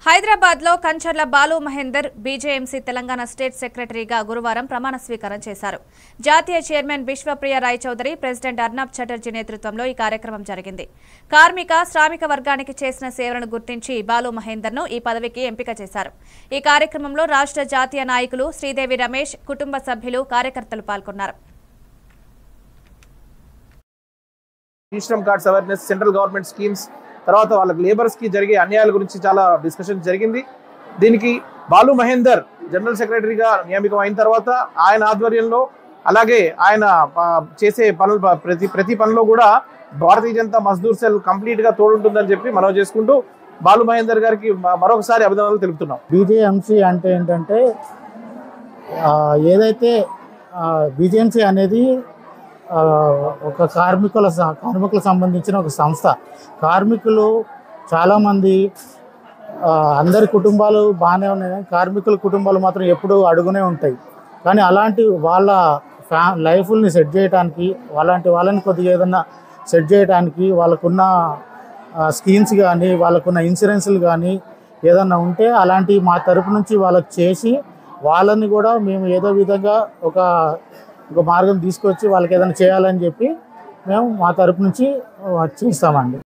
హైదరాబాద్ లో Kancharla Balu Mahender BJMC Telangana state సెక్రటరీగా గురువారం ప్రమాణ స్వీకారం చేశారు. జాతీయ చైర్మన్ విశ్వప్రియ రాయ్ చౌదరి, ప్రెసిడెంట్ అర్నబ్ చటర్జీ నేతృత్వంలో ఈ కార్యక్రమం జరిగింది. కార్మిక, శ్రామిక వర్గానికి చేసిన సేవలను గుర్తించి బాలు మహేందర్ ను ఈ పదవికి ఎంపిక చేశారు. ఈ కార్యక్రమంలో రాష్ట్ర జాతీయ నాయకులు శ్రీదేవి రమేష్, కుటుంబ సభ్యులు, కార్యకర్తలు పాల్గొన్నారు. సెంట్రల్ గవర్నమెంట్ స్కీమ్స్ తర్వాత వాళ్ళకి లేబర్స్ కి జరిగే అన్యాయాల గురించి చాలా డిస్కషన్ జరిగింది. దీనికి బాలు మహేందర్ జనరల్ సెక్రటరీగా నియామకం అయిన తర్వాత ఆయన ఆధ్వర్యంలో అలాగే ఆయన చేసే పనులు ప్రతి పనిలో కూడా భారతీయ జనతా మజ్దూర్ సెల్ కంప్లీట్ గా తోడుంటుందని చెప్పి మనం చేసుకుంటూ బాలు మహేందర్ గారికి మరొకసారి అభినందనలు తెలుపుతున్నాం. బీజేఎంసీ అంటే ఏంటంటే ఏదైతే బీజేఎంసీ అనేది ఒక కార్మికులకు సంబంధించిన ఒక సంస్థ. కార్మికులు చాలామంది అందరి కుటుంబాలు బాగానే ఉన్నాయి, కానీ కార్మికుల కుటుంబాలు మాత్రం ఎప్పుడూ అడుగునే ఉంటాయి. కానీ అలాంటి వాళ్ళ లైఫ్ని సెట్ చేయడానికి, వాళ్ళని కొద్దిగా ఏదన్నా సెట్ చేయడానికి వాళ్ళకున్న స్కీమ్స్ కానీ, వాళ్ళకున్న ఇన్సూరెన్స్లు కానీ ఏదన్నా ఉంటే అలాంటి మా తరపు నుంచి వాళ్ళకి చేసి వాళ్ళని కూడా మేము ఏదో విధంగా ఒక మార్గం తీసుకొచ్చి వాళ్ళకి ఏదైనా చేయాలని చెప్పి మేము మా తరపు నుంచి చేస్తామండి.